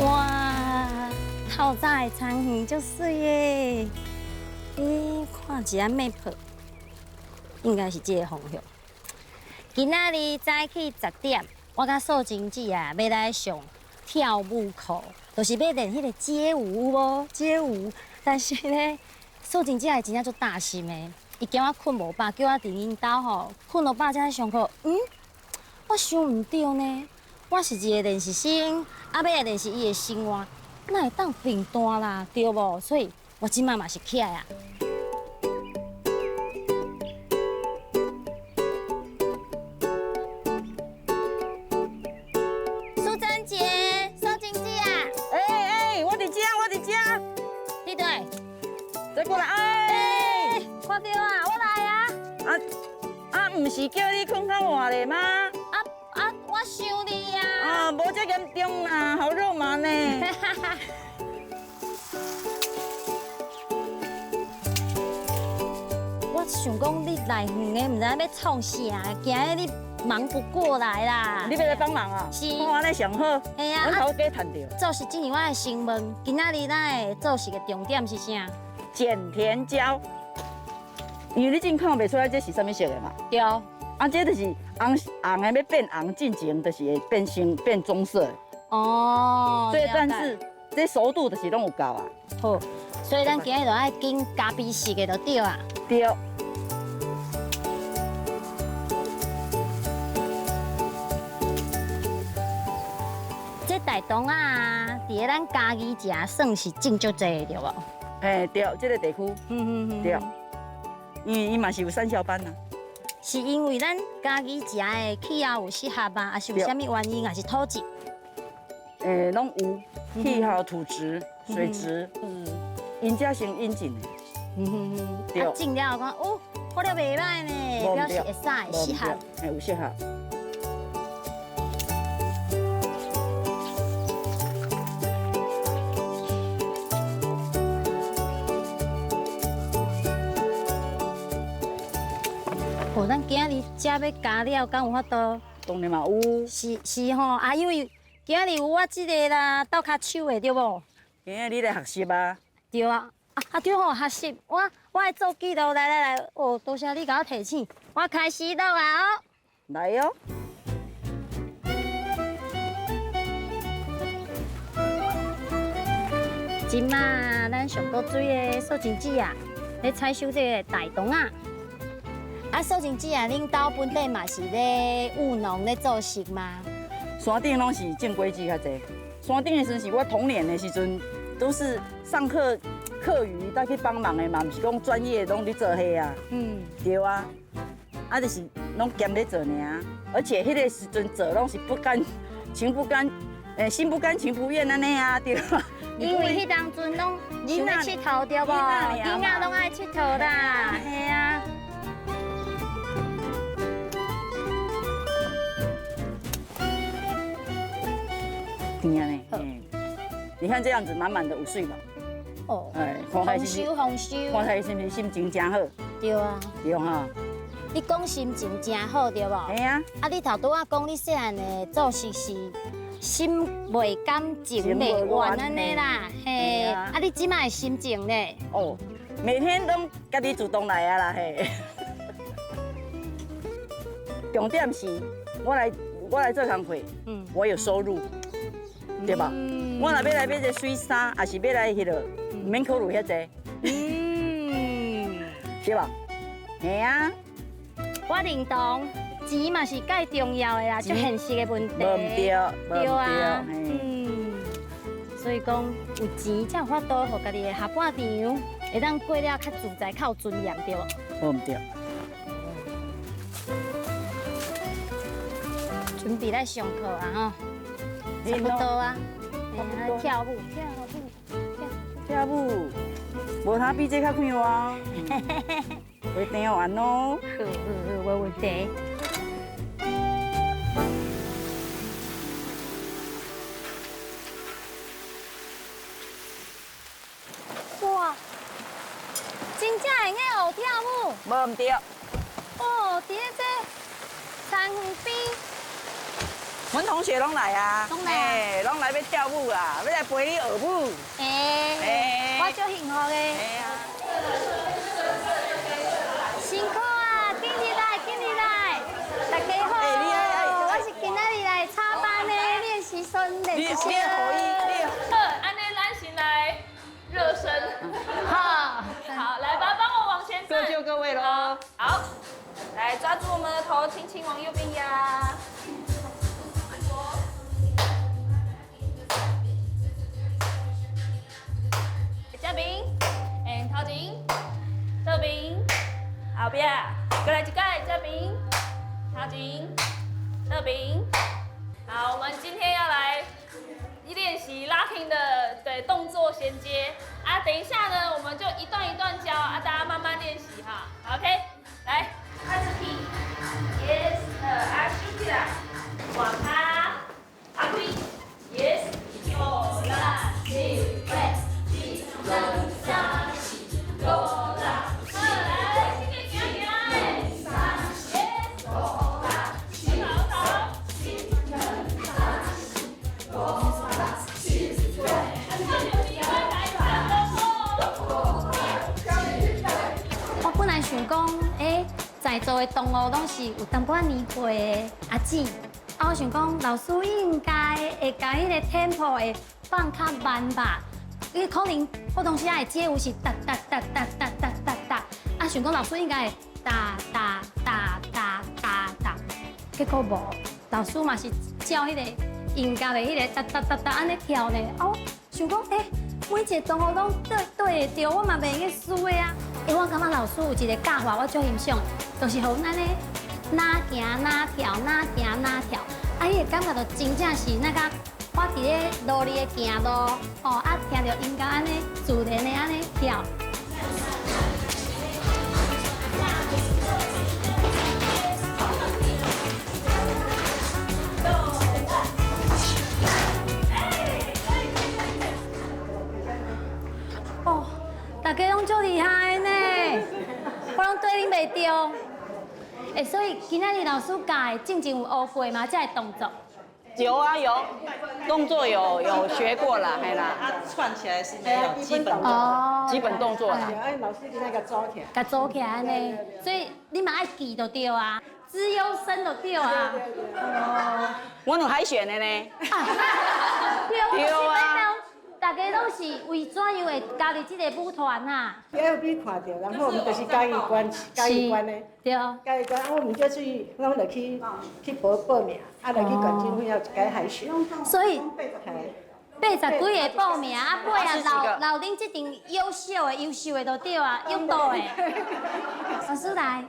Speaker 2: 哇，透早的苍鱼足水耶！看一下 map， 应该是这个方向。今仔日早起10点，我甲素清姐啊要来上跳舞课，就是要练迄个街舞无？街舞，但是咧，素清姐真正足大心的，伊惊我困无饱，叫我伫因兜吼困无饱才来上课。我想唔对呢。我是一个练习生，啊，要来练习伊的生活，哪会当平淡啦，对无？所以我即马嘛是起来啊。素贞姐，素清姐啊！
Speaker 5: 我伫遮。
Speaker 2: 你对？
Speaker 5: 再过来，
Speaker 2: 看到啊，我来啊！
Speaker 5: 唔是叫你困较晚咧吗？
Speaker 2: 我想你呀！
Speaker 5: 啊，无这严重啦，好肉麻呢。
Speaker 2: 我想讲你来远的，唔知要创啥，惊你忙不过来啦。
Speaker 5: 你要来帮忙啊？
Speaker 2: 是。
Speaker 5: 我安尼上好。
Speaker 2: 哎呀，
Speaker 5: 阮头家赚到。
Speaker 2: 做事今年我的新闻，今仔日咱的做事的重点是啥？
Speaker 5: 剪甜椒。因为你真看袂出来这是啥物色的嘛？
Speaker 2: 对。
Speaker 5: 啊，这就是红的要变红进前，就是会变棕色。
Speaker 2: 哦。
Speaker 5: 所以但是这熟度就是拢有够啊。
Speaker 2: 好，所以咱今日就爱紧加味式的就对啊。
Speaker 5: 对。
Speaker 2: 这大东啊，伫咧咱嘉义食算是种足济对无？
Speaker 5: 嘿，对，这个地区，对，因为伊嘛是有产销班呐。
Speaker 2: 是因为咱嘉义食的气候有适合啊，还是有啥物原因，还是土质？
Speaker 5: 拢有气候、土质、水质，因家先引进的。
Speaker 2: 对。啊，种了讲哦，好了袂歹呢，表示会使适合。
Speaker 5: 有适合。
Speaker 2: 哦，咱今日食要加料，敢有法度？
Speaker 5: 当然嘛有。
Speaker 2: 是吼，啊，因为今日有我这个啦，斗脚手的对无？
Speaker 5: 今日你来学习啊？
Speaker 2: 对啊，对吼，学习，我会做记录，来，哦，多谢你甲我提醒，我开始录啊哦。
Speaker 5: 来哟。
Speaker 2: 今嘛，咱上多水的素净姐啊，咧采收这个大东啊。啊，素净姐啊，恁兜本地嘛是咧务农咧做事嘛？
Speaker 5: 山顶拢是正规机较济。山顶的时阵是我童年的时阵，都是上课课余带去帮忙的嘛，毋是讲专业拢咧做迄啊。对啊，啊就是拢兼咧做尔，而且迄个时阵做拢是不甘情不甘，心不甘情不愿安尼啊，对啊。
Speaker 2: 因为迄当阵拢想要佚佗对无？囡仔拢爱佚佗啦，嘿啊。
Speaker 5: 甜啊呢，你看这样子满满的有水嘛？
Speaker 2: 哦，
Speaker 5: 丰
Speaker 2: 收，
Speaker 5: 看起来是不是心情真好？
Speaker 2: 对啊，
Speaker 5: 对哈。
Speaker 2: 你讲心情真好对无？
Speaker 5: 系啊。
Speaker 2: 啊，你头拄仔讲你细汉的做事是心袂甘情袂愿安尼啦，嘿。啊，你即摆心情呢？
Speaker 5: 哦，每天都家己主动来啊啦嘿。重点是，我来做工会，我有收入。对吧？我若要来买一个水衫，还是要来迄落，唔免考虑遐济。对吧？嘿啊，
Speaker 2: 我认同，钱嘛是介重要的啦，最现实的问题。
Speaker 5: 无唔对，
Speaker 2: 对啊。所以讲有钱才有法度，互家己的下半场会当过了较自在、较有尊严，对无？
Speaker 5: 无唔对。
Speaker 2: 准备来上课啊吼。差不多啊，跳舞，
Speaker 5: 无他比这较快活。会听完咯。
Speaker 2: 没问题。哇，真正会晓跳舞？
Speaker 5: 无唔对。
Speaker 2: 哦，伫咧这山园边。
Speaker 5: 阮同学拢来啊，
Speaker 2: 拢来
Speaker 5: 要跳舞啊，要来陪你学舞。
Speaker 2: 我足幸福的。辛苦啊，紧日来，大家好。我是今仔日来插班的练习生，
Speaker 5: 你好意。
Speaker 1: 安尼咱先来热身。好，来吧，帮我往前转。
Speaker 5: 各就各位喽。
Speaker 1: 好，来抓住我们的头，轻轻往右边压。这边，头前，这边，后边，过来一盖，这边，头前，这边。好，我们今天要来练习 locking 的动作衔接啊。等一下呢，我们就一段一段教啊，大家慢慢练习哈。OK， 来，开始踢 ，yes， shoot 起来，往它，爬开 ，yes， 左拉起位。上下起，哆啦，来，今天
Speaker 2: 在座的同学拢是有淡薄仔年岁的阿姊，啊，我想讲老师应该会甲迄个 tempo 会放较慢吧，因为可能我同时啊的街舞是哒哒哒哒哒哒哒哒，啊，想讲老师应该会哒哒哒哒哒哒，结果无，老师嘛是照迄个音乐的迄个哒哒哒哒安尼跳呢，啊，我想讲每一个同学拢对得着，我嘛袂去输的啊。因为我感觉老师有一个教法，我最欣赏，就是互咱咧哪行哪跳，哪行哪跳，啊，伊个感觉就真正是那个我伫咧路里的行路，哦，啊，听着音乐安尼自然的安尼跳。哦，大家拢足厉害呢，我拢对恁袂着。所以今仔日老师教的正经有学过吗？这个动作？
Speaker 5: 有啊有，动作有学过啦，嘿啦。
Speaker 12: 啊，串起来是没有基本动作啦。
Speaker 7: 哎，老师给那个组起来。
Speaker 2: 甲组起来安尼，所以你嘛爱记就对啊，资优生就对啊。
Speaker 5: 哦，我有海选的呢。
Speaker 2: 对啊。大家拢是为怎样会加入这个舞团啊？
Speaker 7: 也有被看到，然后我们就是嘉义关的，
Speaker 2: 对，
Speaker 7: 嘉义关，啊，我们就去，我们就去报名，啊，就去管经费要一个海选。
Speaker 2: 所以80几个报名，啊，尾啊老恁这阵优秀的就对啊，优秀的。老师来，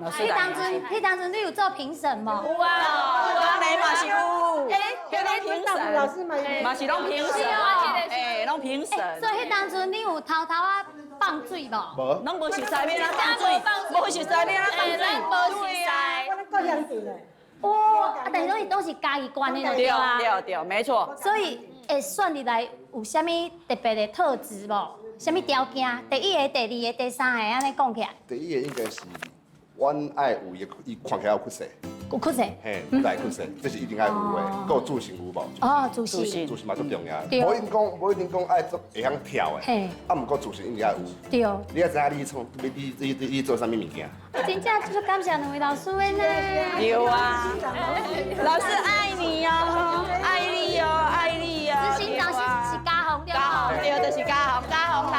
Speaker 2: 迄当阵你有做评审无？
Speaker 5: 有啊，你嘛是有，迄
Speaker 7: 评审，老师
Speaker 5: 嘛是拢评审，拢评审。
Speaker 2: 所以迄当阵你有偷啊放水无？
Speaker 5: 无，拢无熟悉要哪放水，无熟悉要哪放水，
Speaker 2: 无熟悉。
Speaker 7: 我够严谨的。
Speaker 2: 哦，啊，但是都是家己关的对啊。
Speaker 5: 对，没错。
Speaker 2: 所以会选入来有啥物特别的特质无？啥物条件？第一个、第二个、第三个安尼讲起来。
Speaker 13: 第一个应该是，阮爱有伊看起来有骨色。
Speaker 2: 有骨色。
Speaker 13: 嘿，有带骨色，这是一定爱有的。还有自信有无？
Speaker 2: 哦，自信。
Speaker 13: 自信嘛最重要。无一定讲爱做会晓跳的。嘿。啊，毋过自信一定爱有。对。你要知影你做啥物物件？
Speaker 2: 真正就是感谢两位老师的呢。
Speaker 5: 有啊，老师爱你哦，爱你哦，爱你哦。
Speaker 2: 执行长是嘉宏对
Speaker 5: 嘉宏对，就是嘉宏来。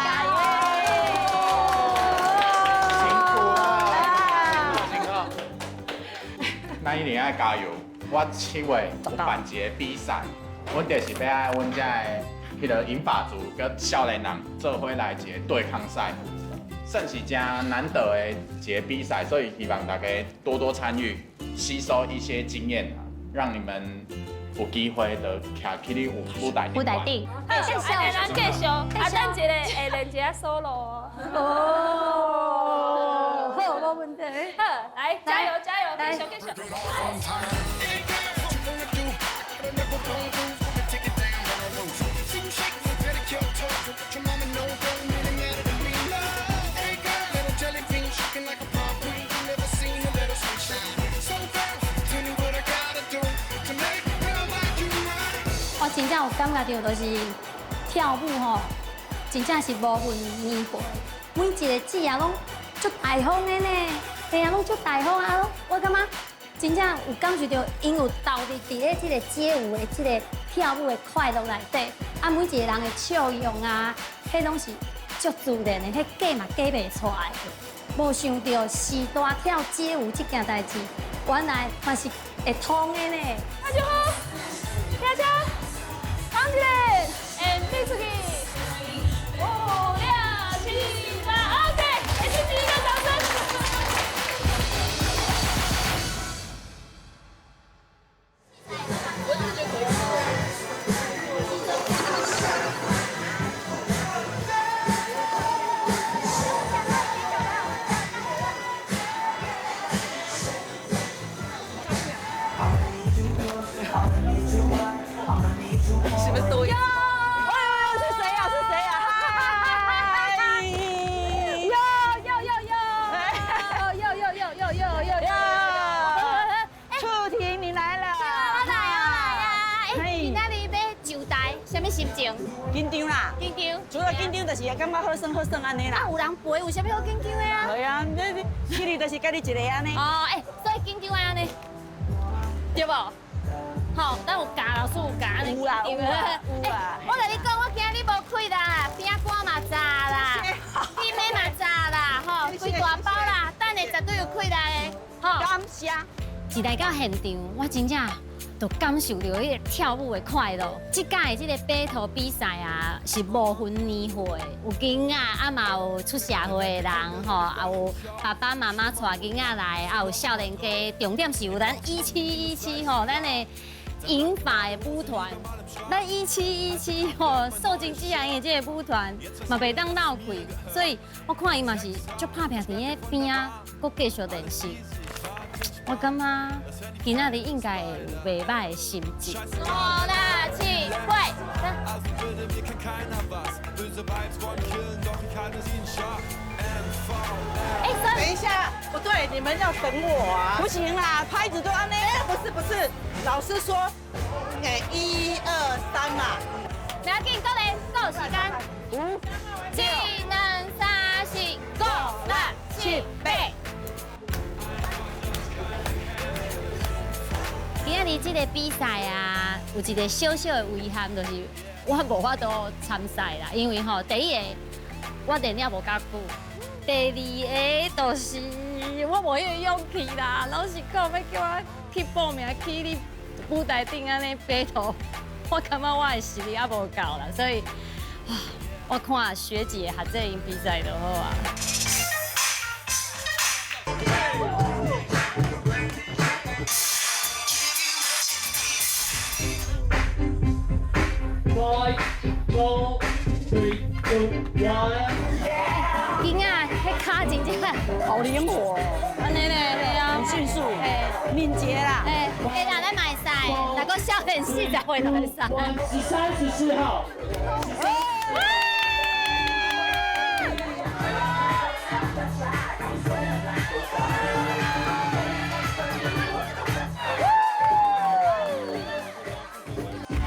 Speaker 10: 咱一定要加油！我7月有办一个比赛，阮就是要爱阮遮的迄个银发族跟少年人做伙来一个对抗赛，算是真难得的一个比赛，所以希望大家多多参与，吸收一些经验，让你们有机会就徛起你舞台顶。
Speaker 1: 继续，咱继续，啊，等一个会练一下 solo
Speaker 2: 哦，好，无问题。
Speaker 1: 好，来，加油，继续。
Speaker 2: 我真正有感觉到，就是跳舞吼，真正是无分年岁，每一个姊仔拢足大方的呢，嘿啊，拢足大方啊！我感觉真正有感受到，因有投入伫咧这个街舞的这个跳舞的快乐内底，啊，每一个人的笑容啊，迄拢是足自然的，迄假嘛假袂出来。无想到时代跳街舞这件代志，原来嘛是会通的呢。
Speaker 1: 那就好，大家。唱起来 ，and 飞出去，5、6、7、8 ，OK， 也是第一个掌声。
Speaker 5: 是不是都有？是谁呀？触婷，你来了。
Speaker 2: 我来呀！今仔日要就台，什么心情？
Speaker 5: 紧张啦，
Speaker 2: 紧张。
Speaker 5: 除了紧张，就是感觉好耍好耍安尼啦。
Speaker 2: 啊，有人陪，有啥物好紧张的啊？
Speaker 5: 对啊，你去哩就是家己一个安尼。
Speaker 2: 哦，所以紧张的安尼，对不？好，但有教老师有教安尼。
Speaker 5: 有啦，有啦，有啦。
Speaker 2: 我跟你讲，我今日无开啦，边肝嘛炸啦，鼻尾嘛炸啦，吼，开大包啦，等下绝对有开来的，吼。
Speaker 5: 感谢。
Speaker 2: 一来到现场，我真正就感受到迄个跳舞的快乐。这届的这个battle头比赛啊，是无分年岁，有囡仔，啊嘛有出社会的人，吼，也有爸爸妈妈带囡仔来，也有少年家，重点是有咱1717吼，咱的。银发的舞团，咱1717吼，受尽激昂的这个舞团嘛袂当闹开，所以我看伊嘛是足拍拼伫个边啊，搁继续练习。我感觉今仔日应该会有袂歹的心情。5、6、7，会。
Speaker 5: 等一下，不对，你们要等我啊！不行啦，拍子都安尼。不是，老师说，1、2、3嘛。
Speaker 2: 不要紧，够嘞，够时间。5、技能3、4、5、6、7、8。今仔日这个比赛啊，有一个小小的遗憾，就是我无法度参赛啦，因为吼，第一个我练了无够久。第二个就是我无迄个勇气啦，老实讲，要叫我去报名去你舞台顶安尼battle头，我感觉我的实力还无够啦，所以，我看学姐学这赢比赛就好啊。5、4、3、2、1。囡仔，迄骹真正
Speaker 5: 好灵活，
Speaker 2: 安尼咧，对啊，
Speaker 5: 很迅速，敏捷啦，
Speaker 2: 啦，咱嘛会使，若个少年40岁就会使。
Speaker 14: 13、14号。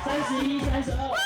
Speaker 14: 31、32。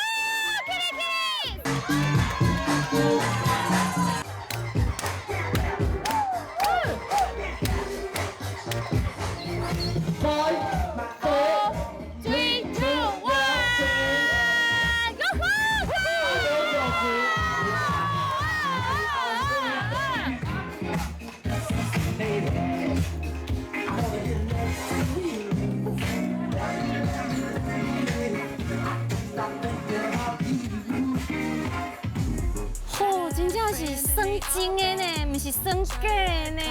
Speaker 2: 真的呢，唔是算假的呢。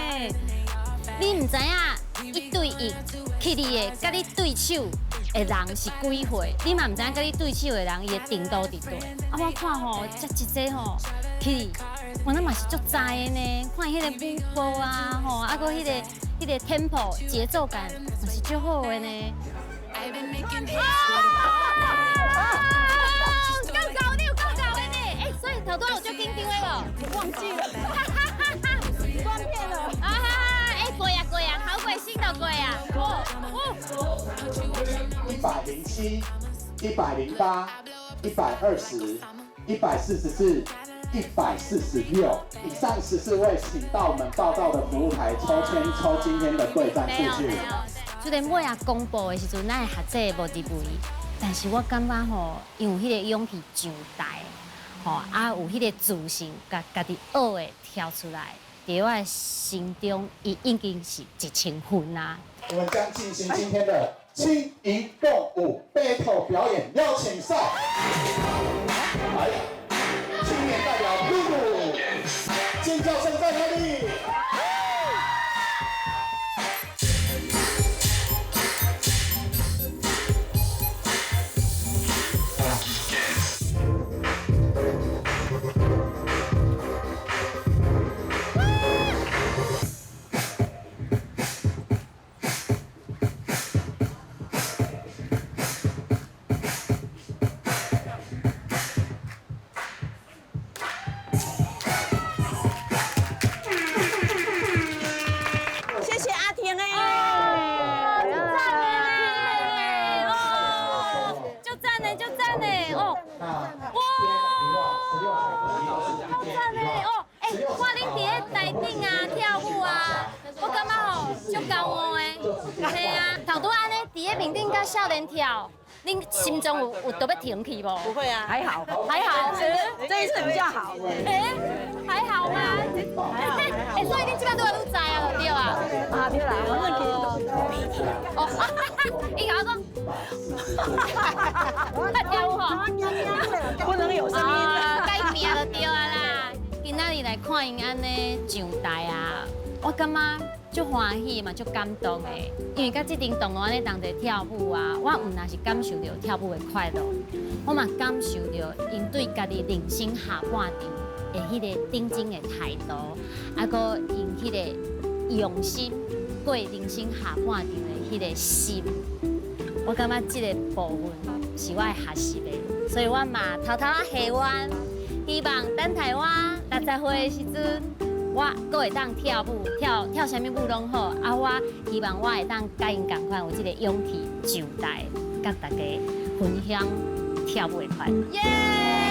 Speaker 2: 你唔知影1对1去你的，甲你对手的人是几岁？你嘛唔知影甲你对手的人伊的程度伫倒。啊，我看吼，这一节吼去你，我那嘛是足知的呢。看伊迄个舞步啊，吼，啊个迄个 tempo 节奏感，嘛是足好的呢。所以头拄有足紧张的无？忘记了，断片了。过呀，好过心就过呀。
Speaker 14: 107、108、120、144、146，以上14位请到我们报到的服务台抽签抽今天的对战数据。
Speaker 2: 就连尾公布的时阵，咱的学者无伫位，但是我感觉吼，因为迄个勇气上台。吼，有迄个自信，家己学的跳出来，在我心中，伊已经是1000分啦。
Speaker 14: 我们将进行今天的轻盈共舞 battle 表演邀请赛。来，青年代表露露，尖叫声在哪里？
Speaker 2: 哦，哇，好赞嘞哦！哎，我恁伫咧台顶啊跳舞啊，我感觉吼足高傲的，嘿啊，头拄安尼伫咧面顶甲少年跳。 您心中有都要停去不？
Speaker 12: 不会啊，还好，
Speaker 2: 还好，
Speaker 12: 这一次比较好。
Speaker 2: 哎，还好吗？还好。哎，所以你这摆都会愈知啊，对啊。
Speaker 12: 啊，对啦，
Speaker 2: 哦，伊甲我讲，跳舞吼，
Speaker 12: 不能有声音
Speaker 2: 啊，该命就对啊啦。今仔日来看因安尼上台啊，我感觉。 足欢喜嘛，足感动的，因为甲这阵同学安尼同齐跳舞啊，我唔但是感受到跳舞的快乐，我嘛感受到因对家己人生下半场的迄个顶真的态度，啊个因迄个用心过人生下半场的迄个心，我感觉这个部分是我的学习的，所以我嘛偷偷啊下弯，希望等待我60岁的时阵。 我阁会当跳舞，跳啥物舞拢好。啊，我希望我会当甲因同款有这个勇气上台，甲大家分享跳舞的快乐。耶！